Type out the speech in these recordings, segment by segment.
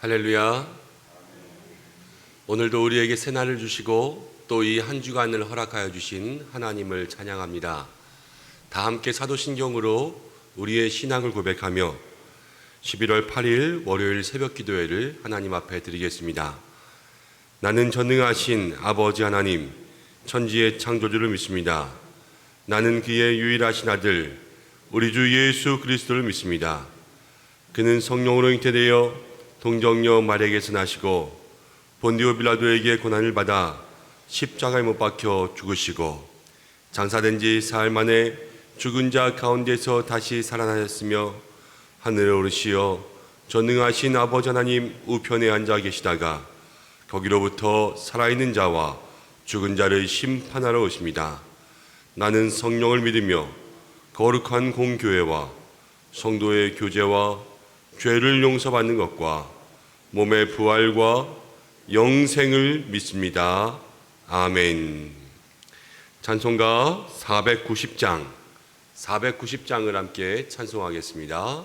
할렐루야. 오늘도 우리에게 새날을 주시고 또 이 한 주간을 허락하여 주신 하나님을 찬양합니다. 다 함께 사도신경으로 우리의 신앙을 고백하며 11월 8일 월요일 새벽 기도회를 하나님 앞에 드리겠습니다. 나는 전능하신 아버지 하나님, 천지의 창조주를 믿습니다. 나는 그의 유일하신 아들 우리 주 예수 그리스도를 믿습니다. 그는 성령으로 잉태되어 동정녀 마리아에게서 나시고 본디오 빌라도에게 고난을 받아 십자가에 못 박혀 죽으시고 장사된 지 사흘 만에 죽은 자 가운데서 다시 살아나셨으며 하늘에 오르시어 전능하신 아버지 하나님 우편에 앉아 계시다가 거기로부터 살아있는 자와 죽은 자를 심판하러 오십니다. 나는 성령을 믿으며 거룩한 공교회와 성도의 교제와 죄를 용서받는 것과 몸의 부활과 영생을 믿습니다. 아멘. 찬송가 490장을 함께 찬송하겠습니다.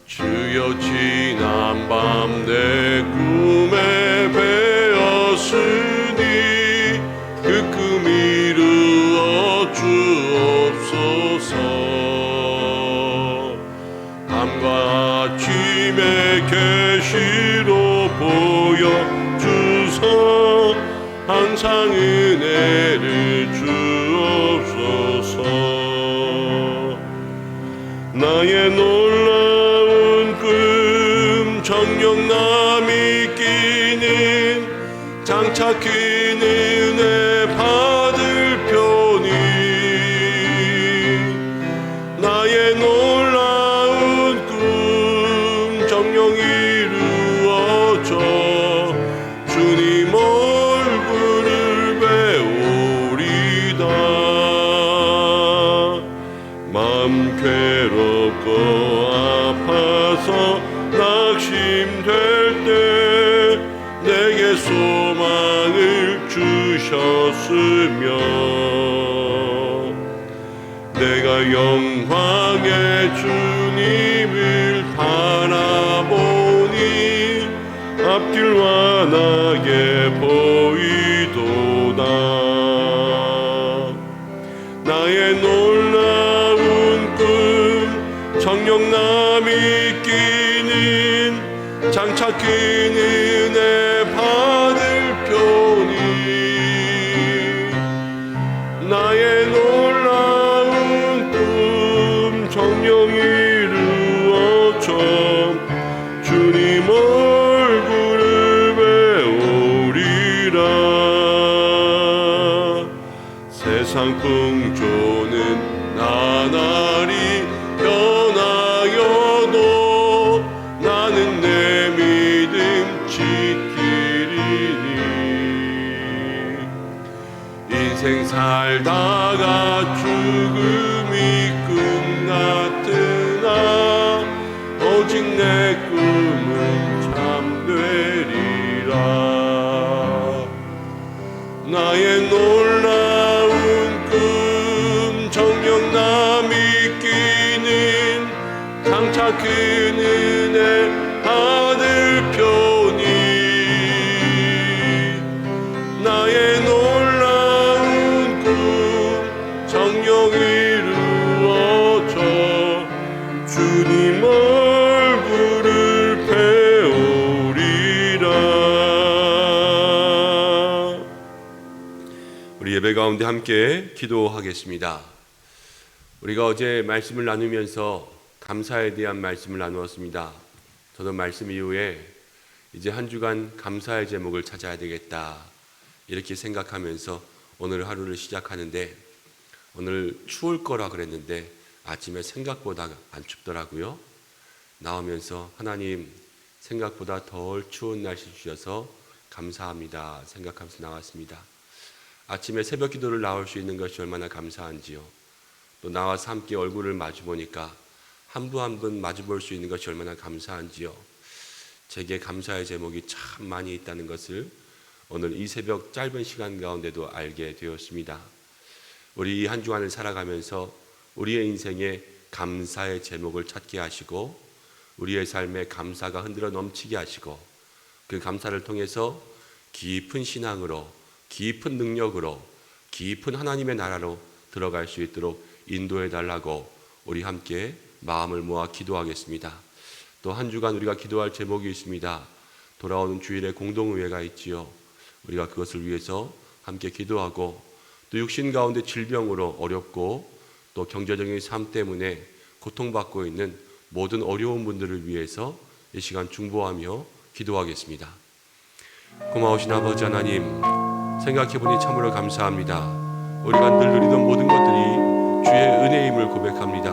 주여 지난 밤 내 꿈에 배었으니 그 꿈 이루어 주옵소서. 밤과 아침에 계시로 보여주소. 항상 은혜를 주옵소서. 나의 놀라운 꿈 정령남이 끼는 장차 그 은혜 받을 편이 나의 놀라운 꿈 정령 이루어져 주님 얼굴을 배우리다. 마음 괴롭고 아파서 낙심될 때 내게 소망을 주셨으며 내가 영광의 주님을 바라보니 앞길 환하게 보이도다. 나의 놀라운 꿈 정령남이 끼는 장차 큰 은혜 받을 편이 나의 놀라운 꿈 정령 이루어져 주님 얼굴을 배우리라. 세상 풍조는 나날이 변하여도 나는 내 믿음 지키리니. 인생 살다가 죽음이 끝났으나 오직 내 꿈은 참되리라. 나의 놀라운 꿈 정령남이 끼는 장차 큰 은혜 받을 편이 나의 놀라운 꿈 정령 이루어져 주님 얼굴을 배우리라. 우리 예배 가운데 함께 기도하겠습니다. 우리가 어제 말씀을 나누면서 감사에 대한 말씀을 나누었습니다. 저도 말씀 이후에 이제 한 주간 감사의 제목을 찾아야 되겠다 이렇게 생각하면서 오늘 하루를 시작하는데 오늘 추울 거라 그랬는데 아침에 생각보다 안 춥더라고요. 나오면서 하나님 생각보다 덜 추운 날씨 주셔서 감사합니다 생각하면서 나왔습니다. 아침에 새벽 기도를 나올 수 있는 것이 얼마나 감사한지요. 또 나와서 함께 얼굴을 마주 보니까 한 분 한 분 마주 볼 수 있는 것이 얼마나 감사한지요. 제게 감사의 제목이 참 많이 있다는 것을 오늘 이 새벽 짧은 시간 가운데도 알게 되었습니다. 우리 이 한 주간을 살아가면서 우리의 인생에 감사의 제목을 찾게 하시고 우리의 삶에 감사가 흔들어 넘치게 하시고 그 감사를 통해서 깊은 신앙으로, 깊은 능력으로, 깊은 하나님의 나라로 들어갈 수 있도록 인도해 달라고 우리 함께 마음을 모아 기도하겠습니다. 또 한 주간 우리가 기도할 제목이 있습니다. 돌아오는 주일에 공동의회가 있지요. 우리가 그것을 위해서 함께 기도하고 또 육신 가운데 질병으로 어렵고 또 경제적인 삶 때문에 고통받고 있는 모든 어려운 분들을 위해서 이 시간 중보하며 기도하겠습니다. 고마우신 아버지 하나님, 생각해보니 참으로 감사합니다. 우리가 늘 누리던 모든 것들이 주의 은혜임을 고백합니다.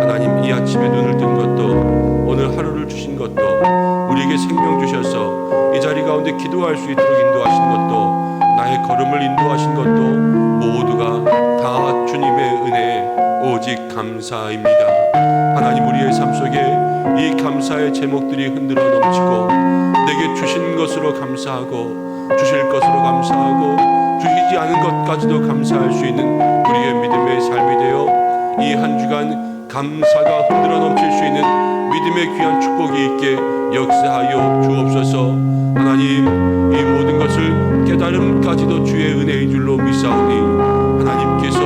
하나님, 이 아침에 눈을 뜬 것도 오늘 하루를 주신 것도 우리에게 생명 주셔서 이 자리 가운데 기도할 수 있도록 인도하신 것도 나의 걸음을 인도하신 것도 모두가 다 주님의 은혜 오직 감사입니다. 하나님, 우리의 삶 속에 이 감사의 제목들이 흔들어 넘치고 내게 주신 것으로 감사하고 주실 것으로 감사하고 주시지 않은 것까지도 감사할 수 있는 우리의 믿음의 삶이 되어 이 한 주간 감사가 흔들어 넘칠 수 있는 믿음의 귀한 축복이 있게 역사하여 주옵소서. 하나님, 이 모든 것을 깨달음까지도 주의 은혜인 줄로 믿사오니 하나님께서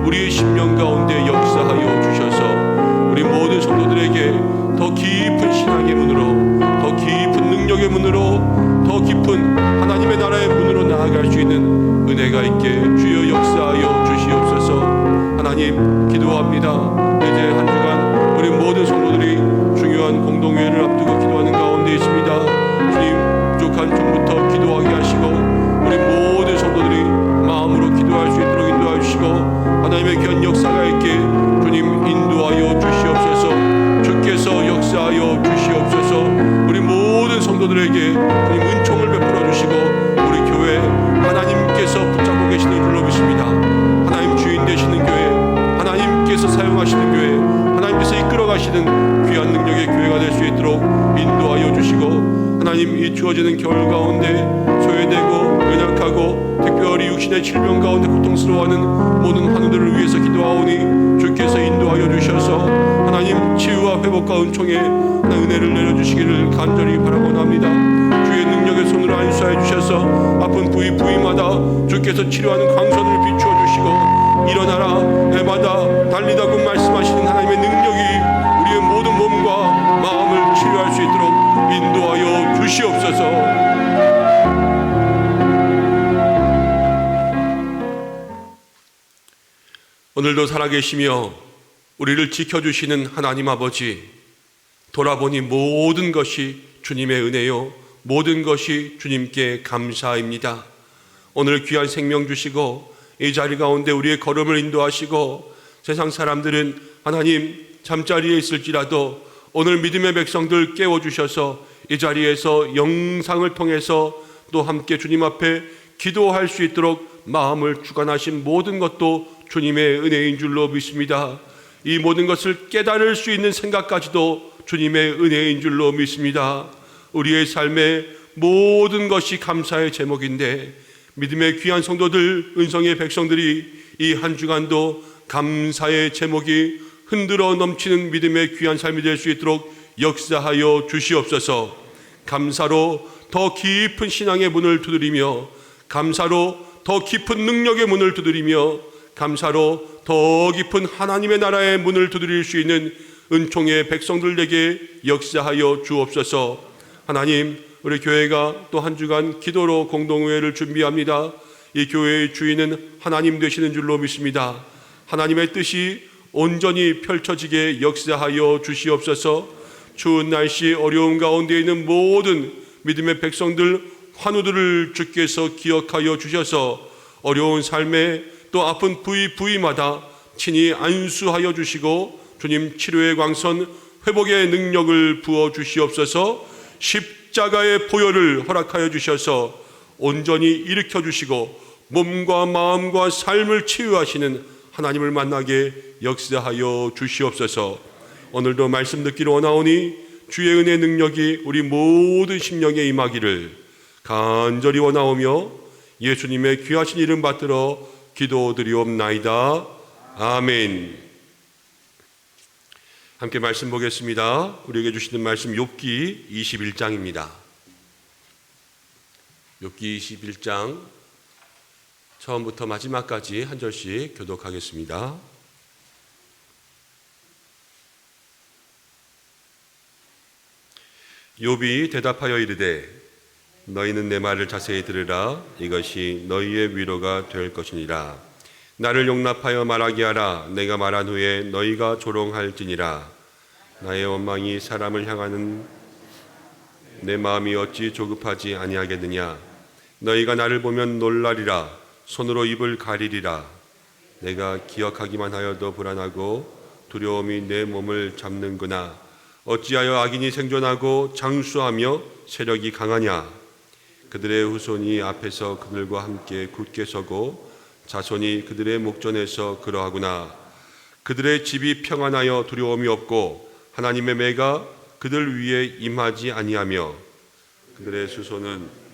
우리의 심령 가운데 역사하여 주셔서 우리 모든 성도들에게 더 깊은 신앙의 문으로, 더 깊은 능력의 문으로, 더 깊은 하나님의 나라의 문으로 나아갈 수 있는 은혜가 있게 주여 역사하여 주시옵소서. 하나님, 기도합니다. 이제 한 주간 우리 모든 성도들이 중요한 공동회의를 앞두고 기도하는 가운데 있습니다. 주님, 부족한 중부터 기도하게 하시고 우리 모든 성도들이 마음으로 기도할 수 있도록 인도하여 주시고 하나님의 귀한 역사가 있게 주님 인도하여 주시옵소서. 주께서 역사하여 주시옵소서. 우리 모든 성도들에게 주님 은총을 베풀어 주시고 우리 교회 하나님께서 붙잡고 계시는 줄로 믿습니다. 하나님 주인 되시는 교회, 하나님께서 사용하시는 교회, 하나님께서 이끌어 가시는 귀한 능력의 교회가 될 수 있도록 인도하여 주시고 하나님, 이 주어지는 겨울 가운데 소외되고 연약하고 특별히 육신의 질병 가운데 고통스러워하는 모든 환우들을 위해서 기도하오니 주께서 인도하여 주셔서 하나님 치유와 회복과 은총의 은혜를 내려주시기를 간절히 바라고나옵니다. 주의 능력의 손으로 안수하여 주셔서 아픈 부위마다 주께서 치료하는 광선을 비추어 주시고 일어나라 해마다 달리다고 말씀하시는 하나님의 능력이 우리의 모든 몸과 마음을 치료할 수 있도록 인도하여 주시옵소서. 오늘도 살아계시며 우리를 지켜주시는 하나님 아버지, 돌아보니 모든 것이 주님의 은혜요 모든 것이 주님께 감사입니다. 오늘 귀한 생명 주시고 이 자리 가운데 우리의 걸음을 인도하시고 세상 사람들은 하나님 잠자리에 있을지라도 오늘 믿음의 백성들 깨워주셔서 이 자리에서 영상을 통해서 또 함께 주님 앞에 기도할 수 있도록 마음을 주관하신 모든 것도 주님의 은혜인 줄로 믿습니다. 이 모든 것을 깨달을 수 있는 생각까지도 주님의 은혜인 줄로 믿습니다. 우리의 삶의 모든 것이 감사의 제목인데 믿음의 귀한 성도들, 은성의 백성들이 이 한 주간도 감사의 제목이 흔들어 넘치는 믿음의 귀한 삶이 될 수 있도록 역사하여 주시옵소서. 감사로 더 깊은 신앙의 문을 두드리며 감사로 더 깊은 능력의 문을 두드리며 감사로 더 깊은 하나님의 나라의 문을 두드릴 수 있는 은총의 백성들에게 역사하여 주옵소서. 하나님, 우리 교회가 또 한 주간 기도로 공동의회를 준비합니다. 이 교회의 주인은 하나님 되시는 줄로 믿습니다. 하나님의 뜻이 온전히 펼쳐지게 역사하여 주시옵소서. 추운 날씨 어려움 가운데 있는 모든 믿음의 백성들 환우들을 주께서 기억하여 주셔서 어려운 삶에 또 아픈 부위마다 친히 안수하여 주시고 주님 치료의 광선 회복의 능력을 부어 주시옵소서. 십자가의 보혈을 허락하여 주셔서 온전히 일으켜 주시고 몸과 마음과 삶을 치유하시는 하나님을 만나게 역사하여 주시옵소서. 오늘도 말씀 듣기로 원하오니 주의 은혜 능력이 우리 모든 심령에 임하기를 간절히 원하오며 예수님의 귀하신 이름 받들어 기도드리옵나이다. 아멘. 함께 말씀 보겠습니다. 우리에게 주시는 말씀 욥기 21장입니다. 욥기 21장 처음부터 마지막까지 한 절씩 교독하겠습니다. 욥이 대답하여 이르되 너희는 내 말을 자세히 들으라. 이것이 너희의 위로가 될 것이니라. 나를 용납하여 말하게 하라. 내가 말한 후에 너희가 조롱할지니라. 나의 원망이 사람을 향하는 내 마음이 어찌 조급하지 아니하겠느냐. 너희가 나를 보면 놀라리라. 손으로 입을 가리리라. 내가 기억하기만 하여도 불안하고 두려움이 내 몸을 잡는구나. 어찌하여 악인이 생존하고 장수하며 세력이 강하냐. 그들의 후손이 앞에서 그들과 함께 굳게 서고 자손이 그들의 목전에서 그러하구나. 그들의 집이 평안하여 두려움이 없고 하나님의 매가 그들 위에 임하지 아니하며 그들의 수손은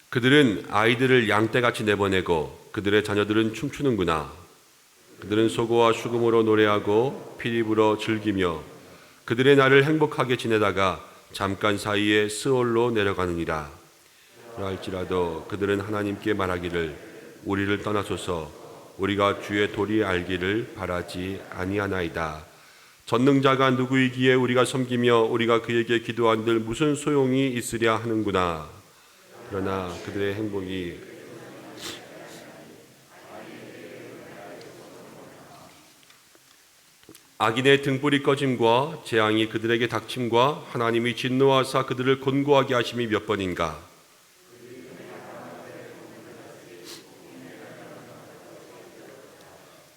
그들은 아이들을 양떼같이 내보내고 그들의 자녀들은 춤추는구나. 그들은 소고와 수금으로 노래하고 피리 불어 즐기며 그들의 날을 행복하게 지내다가 잠깐 사이에 스올로 내려가느니라. 그럴지라도 그들은 하나님께 말하기를 우리를 떠나소서. 우리가 주의 도리 알기를 바라지 아니하나이다. 전능자가 누구이기에 우리가 섬기며 우리가 그에게 기도한들 무슨 소용이 있으랴 하는구나. 그러나 그들의 행복이 악인의 등불이 꺼짐과 재앙이 그들에게 닥침과 하나님이 진노하사 그들을 곤고하게 하심이 몇 번인가.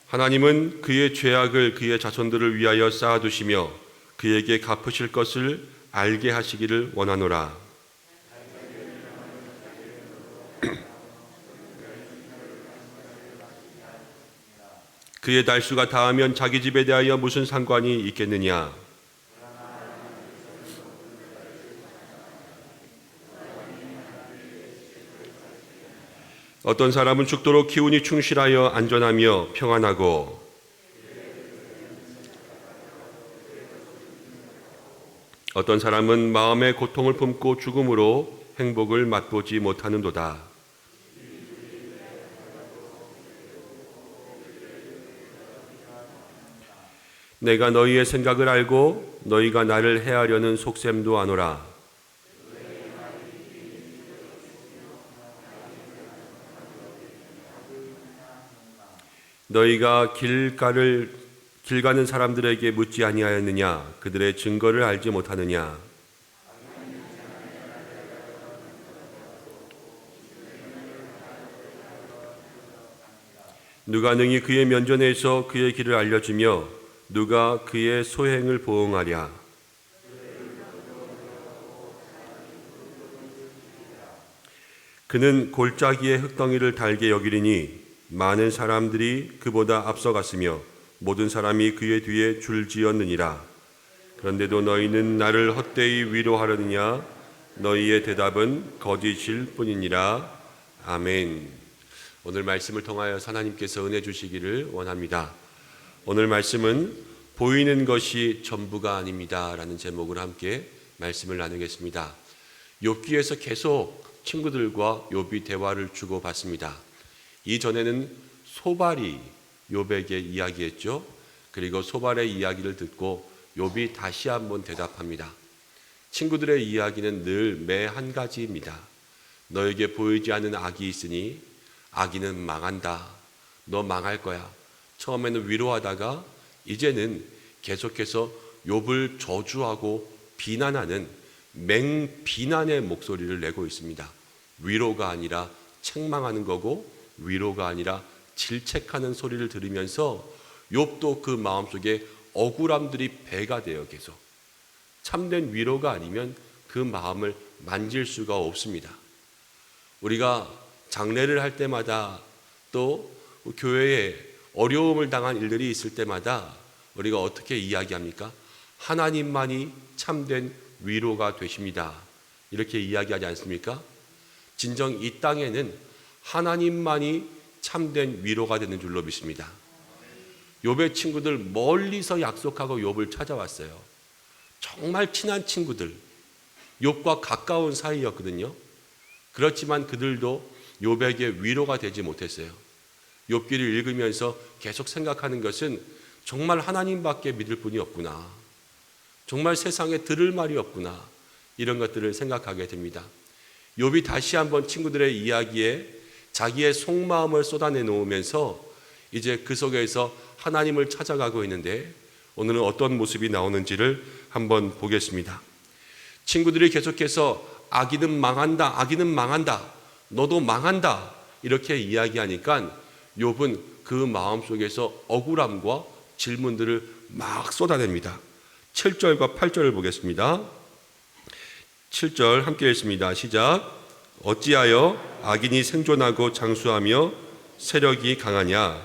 하나님은 그의 죄악을 그의 자손들을 위하여 쌓아두시며 그에게 갚으실 것을 알게 하시기를 원하노라. 그의 달수가 닿으면 자기 집에 대하여 무슨 상관이 있겠느냐. 어떤 사람은 죽도록 기운이 충실하여 안전하며 평안하고 어떤 사람은 마음의 고통을 품고 죽음으로 행복을 맛보지 못하는도다. 내가 너희의 생각을 알고 너희가 나를 해하려는 속셈도 아노라. 너희가 길 가는 사람들에게 묻지 아니하였느냐. 그들의 증거를 알지 못하느냐. 누가 능히 그의 면전에서 그의 길을 알려주며 누가 그의 소행을 보응하랴. 그는 골짜기의 흙덩이를 달게 여기리니 많은 사람들이 그보다 앞서갔으며 모든 사람이 그의 뒤에 줄지었느니라. 그런데도 너희는 나를 헛되이 위로하려느냐. 너희의 대답은 거짓일 뿐이니라. 아멘. 오늘 말씀을 통하여 하나님께서 은혜 주시기를 원합니다. 오늘 말씀은 보이는 것이 전부가 아닙니다 라는 제목으로 함께 말씀을 나누겠습니다. 욥기에서 계속 친구들과 욥이 대화를 주고받습니다. 이전에는 소발이 욥에게 이야기했죠. 그리고 소발의 이야기를 듣고 욥이 다시 한번 대답합니다. 친구들의 이야기는 늘 매 한 가지입니다. 너에게 보이지 않는 악이 있으니 악인은 망한다. 너 망할 거야. 처음에는 위로하다가 이제는 계속해서 욥을 저주하고 비난하는 맹비난의 목소리를 내고 있습니다. 위로가 아니라 책망하는 거고 위로가 아니라 질책하는 소리를 들으면서 욥도 그 마음속에 억울함들이 배가 되어 계속 참된 위로가 아니면 그 마음을 만질 수가 없습니다. 우리가 장례를 할 때마다 또 교회에 어려움을 당한 일들이 있을 때마다 우리가 어떻게 이야기합니까? 하나님만이 참된 위로가 되십니다. 이렇게 이야기하지 않습니까? 진정 이 땅에는 하나님만이 참된 위로가 되는 줄로 믿습니다. 욥의 친구들 멀리서 약속하고 욥을 찾아왔어요. 정말 친한 친구들, 욥과 가까운 사이였거든요. 그렇지만 그들도 욥에게 위로가 되지 못했어요. 욥기를 읽으면서 계속 생각하는 것은 정말 하나님밖에 믿을 분이 없구나. 정말 세상에 들을 말이 없구나. 이런 것들을 생각하게 됩니다. 욥이 다시 한번 친구들의 이야기에 자기의 속마음을 쏟아내 놓으면서 이제 그 속에서 하나님을 찾아가고 있는데 오늘은 어떤 모습이 나오는지를 한번 보겠습니다. 친구들이 계속해서 아기는 망한다, 아기는 망한다, 너도 망한다 이렇게 이야기하니까 욥은 그 마음속에서 억울함과 질문들을 막 쏟아냅니다. 7절과 8절을 보겠습니다. 7절 함께 읽습니다. 시작. 어찌하여 악인이 생존하고 장수하며 세력이 강하냐?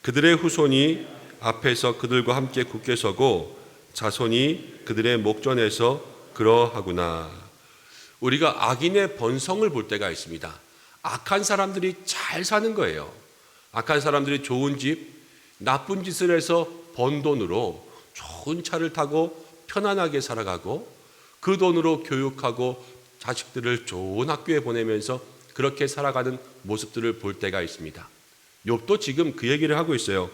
그들의 후손이 앞에서 그들과 함께 굳게 서고 자손이 그들의 목전에서 그러하구나. 우리가 악인의 번성을 볼 때가 있습니다. 악한 사람들이 잘 사는 거예요. 악한 사람들이 좋은 집, 나쁜 짓을 해서 번 돈으로 좋은 차를 타고 편안하게 살아가고 그 돈으로 교육하고 자식들을 좋은 학교에 보내면서 그렇게 살아가는 모습들을 볼 때가 있습니다. 욥도 지금 그 얘기를 하고 있어요.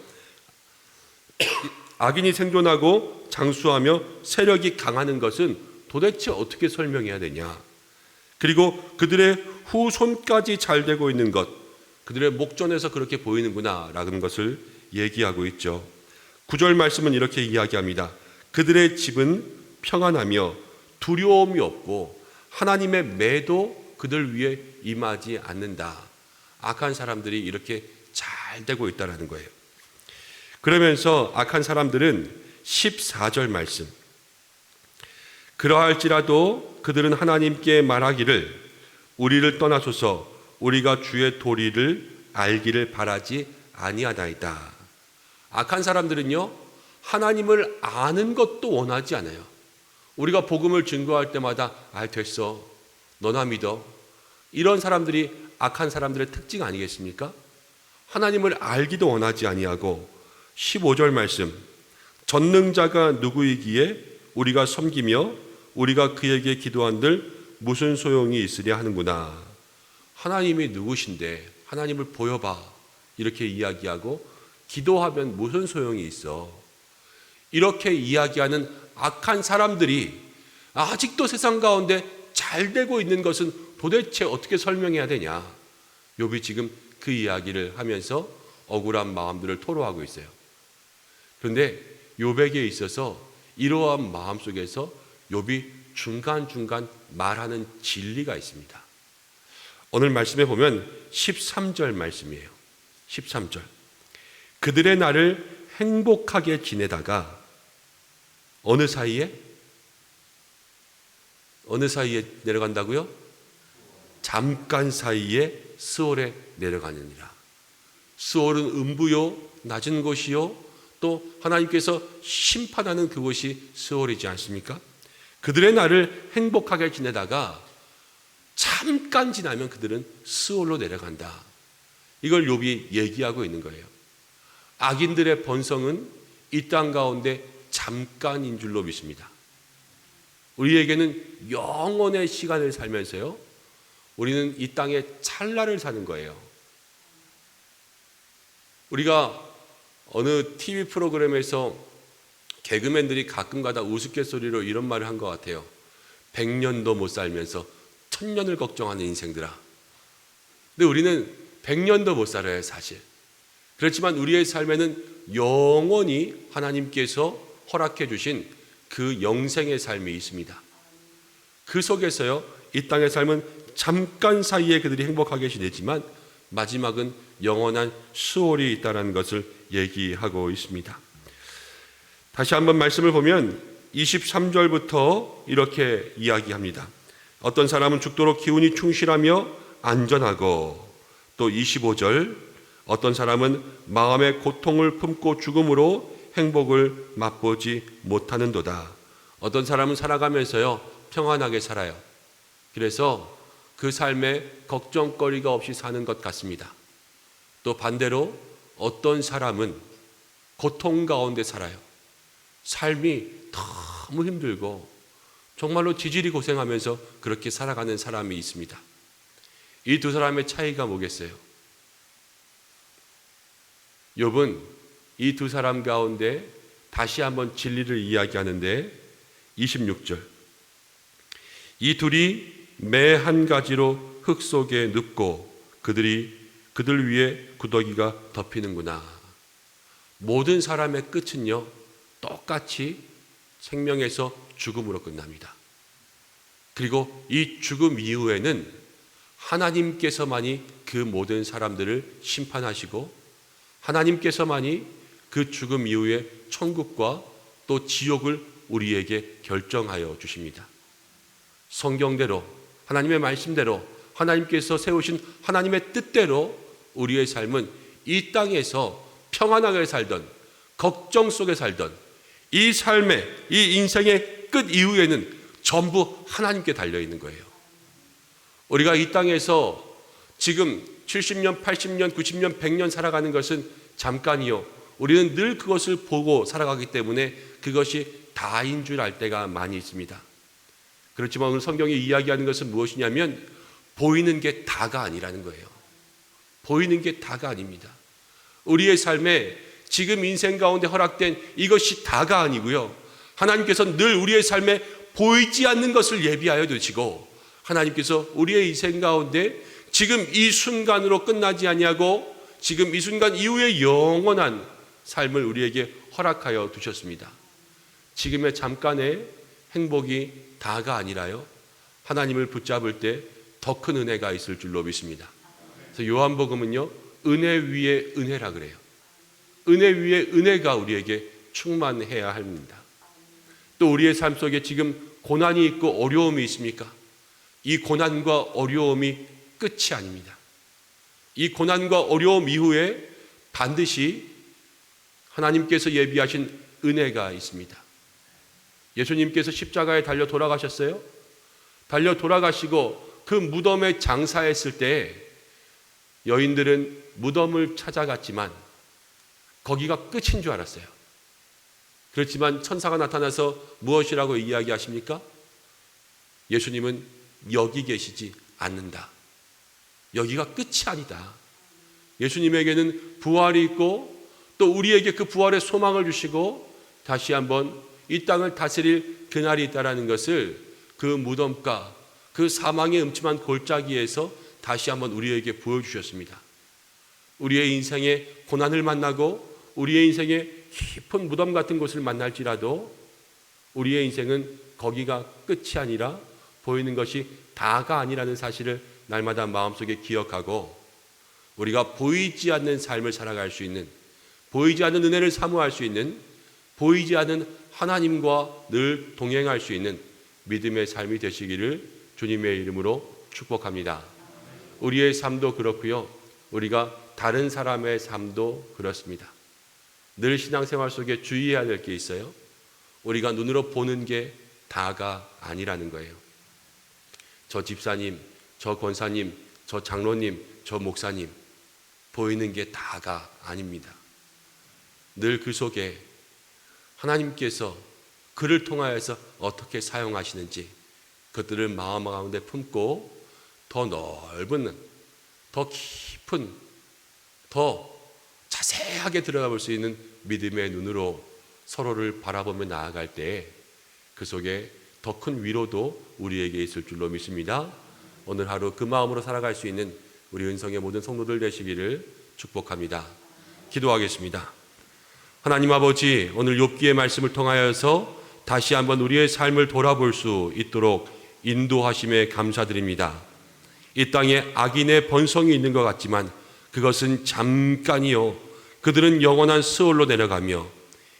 악인이 생존하고 장수하며 세력이 강하는 것은 도대체 어떻게 설명해야 되냐? 그리고 그들의 후손까지 잘 되고 있는 것, 그들의 목전에서 그렇게 보이는구나 라는 것을 얘기하고 있죠. 9절 말씀은 이렇게 이야기합니다. 그들의 집은 평안하며 두려움이 없고 하나님의 매도 그들 위에 임하지 않는다. 악한 사람들이 이렇게 잘 되고 있다는 거예요. 그러면서 악한 사람들은 14절 말씀, 그러할지라도 그들은 하나님께 말하기를 우리를 떠나소서 우리가 주의 도리를 알기를 바라지 아니하나이다. 악한 사람들은요, 하나님을 아는 것도 원하지 않아요. 우리가 복음을 증거할 때마다 됐어, 너나 믿어. 이런 사람들이 악한 사람들의 특징 아니겠습니까? 하나님을 알기도 원하지 아니하고 15절 말씀, 전능자가 누구이기에 우리가 섬기며 우리가 그에게 기도한들 무슨 소용이 있으랴 하는구나. 하나님이 누구신데 하나님을 보여봐 이렇게 이야기하고 기도하면 무슨 소용이 있어. 이렇게 이야기하는 악한 사람들이 아직도 세상 가운데 잘 되고 있는 것은 도대체 어떻게 설명해야 되냐. 욥이 지금 그 이야기를 하면서 억울한 마음들을 토로하고 있어요. 그런데 욥에게 있어서 이러한 마음 속에서 욥이 중간중간 말하는 진리가 있습니다. 오늘 말씀에 보면 13절 말씀이에요. 13절. 그들의 날을 행복하게 지내다가 어느 사이에 내려간다고요? 잠깐 사이에 스올에 내려가느니라. 스올은 음부요, 낮은 곳이요, 또 하나님께서 심판하는 그곳이 스올이지 않습니까? 그들의 날을 행복하게 지내다가 잠깐 지나면 그들은 스올로 내려간다. 이걸 욥이 얘기하고 있는 거예요. 악인들의 번성은 이 땅 가운데 잠깐인 줄로 믿습니다. 우리에게는 영원의 시간을 살면서요, 우리는 이 땅에 찰나를 사는 거예요. 우리가 어느 TV 프로그램에서 개그맨들이 가끔가다 우스갯소리로 이런 말을 한 것 같아요. 100년도 못 살면서 1000년을 걱정하는 인생들아. 근데 우리는 100년도 못 살아요, 사실. 그렇지만 우리의 삶에는 영원히 하나님께서 허락해 주신 그 영생의 삶이 있습니다. 그 속에서요, 이 땅의 삶은 잠깐 사이에 그들이 행복하게 지내지만 마지막은 영원한 수월이 있다는 것을 얘기하고 있습니다. 다시 한번 말씀을 보면 23절부터 이렇게 이야기합니다. 어떤 사람은 죽도록 기운이 충실하며 안전하고, 또 25절, 어떤 사람은 마음의 고통을 품고 죽음으로 행복을 맛보지 못하는도다. 어떤 사람은 살아가면서요, 평안하게 살아요. 그래서 그 삶에 걱정거리가 없이 사는 것 같습니다. 또 반대로 어떤 사람은 고통 가운데 살아요. 삶이 너무 힘들고 정말로 지질이 고생하면서 그렇게 살아가는 사람이 있습니다. 이 두 사람의 차이가 뭐겠어요? 욥은 이 두 사람 가운데 다시 한번 진리를 이야기하는데 26절, 이 둘이 매 한 가지로 흙 속에 눕고 그들 위에 구더기가 덮이는구나. 모든 사람의 끝은요, 똑같이 생명에서 죽음으로 끝납니다. 그리고 이 죽음 이후에는 하나님께서만이 그 모든 사람들을 심판하시고 하나님께서만이 그 죽음 이후에 천국과 또 지옥을 우리에게 결정하여 주십니다. 성경대로, 하나님의 말씀대로, 하나님께서 세우신 하나님의 뜻대로 우리의 삶은 이 땅에서 평안하게 살던, 걱정 속에 살던 이 삶의, 이 인생의 끝 이후에는 전부 하나님께 달려있는 거예요. 우리가 이 땅에서 지금 70년, 80년, 90년, 100년 살아가는 것은 잠깐이요. 우리는 늘 그것을 보고 살아가기 때문에 그것이 다인 줄 알 때가 많이 있습니다. 그렇지만 오늘 성경이 이야기하는 것은 무엇이냐면 보이는 게 다가 아니라는 거예요. 보이는 게 다가 아닙니다. 우리의 삶에 지금 인생 가운데 허락된 이것이 다가 아니고요. 하나님께서 늘 우리의 삶에 보이지 않는 것을 예비하여 두시고 하나님께서 우리의 인생 가운데 지금 이 순간으로 끝나지 아니하고 지금 이 순간 이후에 영원한 삶을 우리에게 허락하여 두셨습니다. 지금의 잠깐의 행복이 다가 아니라요, 하나님을 붙잡을 때 더 큰 은혜가 있을 줄로 믿습니다. 그래서 요한복음은요, 은혜 위에 은혜라 그래요. 은혜 위에 은혜가 우리에게 충만해야 합니다. 또 우리의 삶 속에 지금 고난이 있고 어려움이 있습니까? 이 고난과 어려움이 끝이 아닙니다. 이 고난과 어려움 이후에 반드시 하나님께서 예비하신 은혜가 있습니다. 예수님께서 십자가에 달려 돌아가셨어요. 달려 돌아가시고 그 무덤에 장사했을 때 여인들은 무덤을 찾아갔지만 거기가 끝인 줄 알았어요. 그렇지만 천사가 나타나서 무엇이라고 이야기하십니까? 예수님은 여기 계시지 않는다. 여기가 끝이 아니다. 예수님에게는 부활이 있고 또 우리에게 그 부활의 소망을 주시고 다시 한번 이 땅을 다스릴 그날이 있다는 것을 그 무덤가, 그 사망의 음침한 골짜기에서 다시 한번 우리에게 보여주셨습니다. 우리의 인생에 고난을 만나고 우리의 인생에 깊은 무덤 같은 곳을 만날지라도 우리의 인생은 거기가 끝이 아니라 보이는 것이 다가 아니라는 사실을 날마다 마음속에 기억하고 우리가 보이지 않는 삶을 살아갈 수 있는, 보이지 않는 은혜를 사모할 수 있는, 보이지 않는 하나님과 늘 동행할 수 있는 믿음의 삶이 되시기를 주님의 이름으로 축복합니다. 우리의 삶도 그렇고요, 우리가 다른 사람의 삶도 그렇습니다. 늘 신앙생활 속에 주의해야 될 게 있어요. 우리가 눈으로 보는 게 다가 아니라는 거예요. 저 집사님, 저 권사님, 저 장로님, 저 목사님, 보이는 게 다가 아닙니다. 늘 그 속에 하나님께서 그를 통하여서 어떻게 사용하시는지 그것들을 마음 가운데 품고 더 넓은, 더 깊은, 더 자세하게 들어가 볼 수 있는 믿음의 눈으로 서로를 바라보며 나아갈 때 그 속에 더 큰 위로도 우리에게 있을 줄로 믿습니다. 오늘 하루 그 마음으로 살아갈 수 있는 우리 은성의 모든 성도들 되시기를 축복합니다. 기도하겠습니다. 하나님 아버지, 오늘 욥기의 말씀을 통하여서 다시 한번 우리의 삶을 돌아볼 수 있도록 인도하심에 감사드립니다. 이 땅에 악인의 번성이 있는 것 같지만 그것은 잠깐이요, 그들은 영원한 스올로 내려가며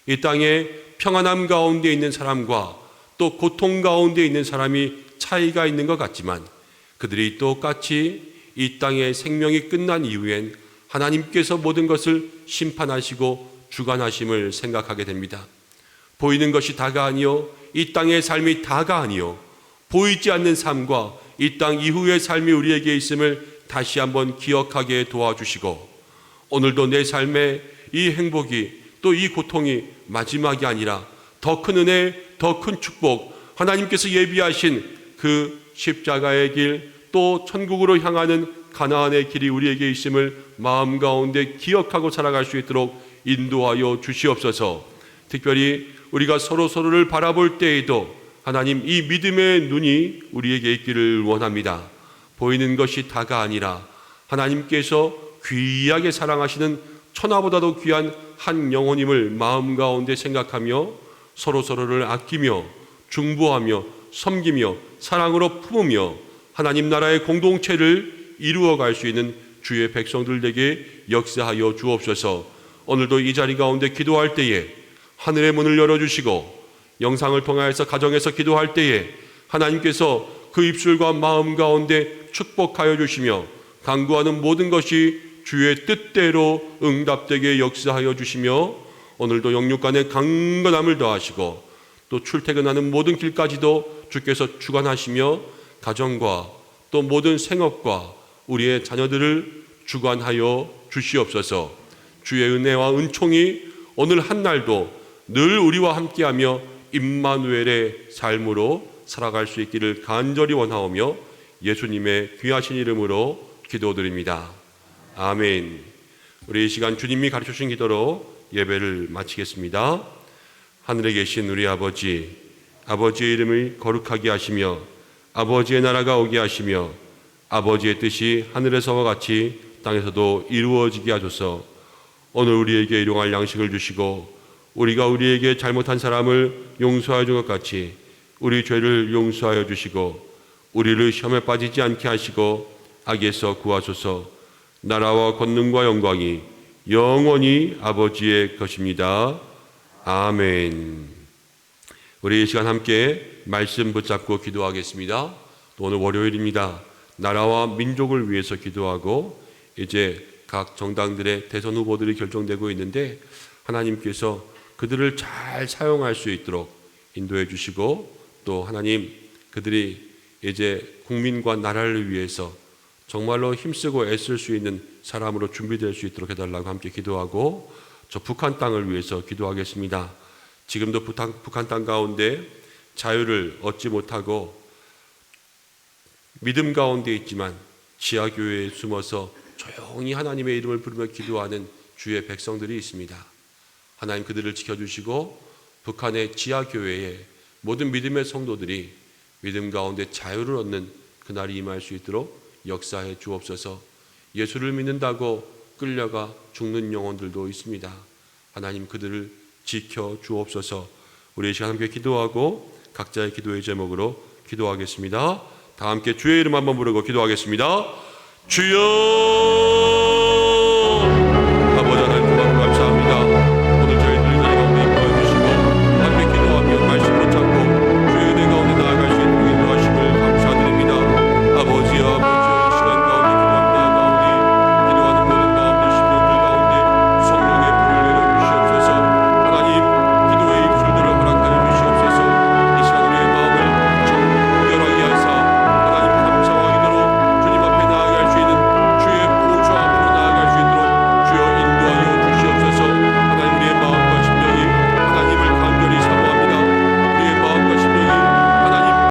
이 땅에 평안함 가운데 있는 사람과 또 고통 가운데 있는 사람이 차이가 있는 것 같지만 그들이 똑같이 이 땅의 생명이 끝난 이후엔 하나님께서 모든 것을 심판하시고 주관하심을 생각하게 됩니다. 보이는 것이 다가 아니요 이 땅의 삶이 다가 아니요 보이지 않는 삶과 이 땅 이후의 삶이 우리에게 있음을 다시 한번 기억하게 도와주시고, 오늘도 내 삶의 이 행복이 또 이 고통이 마지막이 아니라 더 큰 은혜, 더 큰 축복, 하나님께서 예비하신 그 십자가의 길, 또 천국으로 향하는 가나안의 길이 우리에게 있음을 마음 가운데 기억하고 살아갈 수 있도록 인도하여 주시옵소서. 특별히 우리가 서로를 바라볼 때에도 하나님 이 믿음의 눈이 우리에게 있기를 원합니다. 보이는 것이 다가 아니라 하나님께서 귀하게 사랑하시는 천하보다도 귀한 한 영혼임을 마음 가운데 생각하며 서로를 아끼며 중보하며 섬기며 사랑으로 품으며 하나님 나라의 공동체를 이루어갈 수 있는 주의 백성들에게 역사하여 주옵소서. 오늘도 이 자리 가운데 기도할 때에 하늘의 문을 열어주시고, 영상을 통하여서 가정에서 기도할 때에 하나님께서 그 입술과 마음 가운데 축복하여 주시며 간구하는 모든 것이 주의 뜻대로 응답되게 역사하여 주시며, 오늘도 영육간의 강건함을 더하시고 또 출퇴근하는 모든 길까지도 주께서 주관하시며 가정과 또 모든 생업과 우리의 자녀들을 주관하여 주시옵소서. 주의 은혜와 은총이 오늘 한날도 늘 우리와 함께하며 임마누엘의 삶으로 살아갈 수 있기를 간절히 원하오며 예수님의 귀하신 이름으로 기도드립니다. 아멘. 우리 이 시간 주님이 가르쳐주신 기도로 예배를 마치겠습니다. 하늘에 계신 우리 아버지, 아버지의 이름을 거룩하게 하시며 아버지의 나라가 오게 하시며 아버지의 뜻이 하늘에서와 같이 땅에서도 이루어지게 하소서. 오늘 우리에게 일용할 양식을 주시고 우리가 우리에게 잘못한 사람을 용서하여 준 것 같이 우리 죄를 용서하여 주시고 우리를 시험에 빠지지 않게 하시고 악에서 구하소서. 나라와 권능과 영광이 영원히 아버지의 것입니다. 아멘. 우리 이 시간 함께 말씀 붙잡고 기도하겠습니다. 또 오늘 월요일입니다. 나라와 민족을 위해서 기도하고 이제 각 정당들의 대선 후보들이 결정되고 있는데 하나님께서 그들을 잘 사용할 수 있도록 인도해 주시고, 또 하나님 그들이 이제 국민과 나라를 위해서 정말로 힘쓰고 애쓸 수 있는 사람으로 준비될 수 있도록 해달라고 함께 기도하고, 저 북한 땅을 위해서 기도하겠습니다. 지금도 북한 땅 가운데 자유를 얻지 못하고 믿음 가운데 있지만 지하교회에 숨어서 조용히 하나님의 이름을 부르며 기도하는 주의 백성들이 있습니다. 하나님 그들을 지켜주시고 북한의 지하교회에 모든 믿음의 성도들이 믿음 가운데 자유를 얻는 그날이 임할 수 있도록 역사해 주옵소서. 예수를 믿는다고 끌려가 죽는 영혼들도 있습니다. 하나님 그들을 지켜 주옵소서. 우리 이 시간 함께 기도하고 각자의 기도의 제목으로 기도하겠습니다. 다 함께 주의 이름 한번 부르고 기도하겠습니다. 주여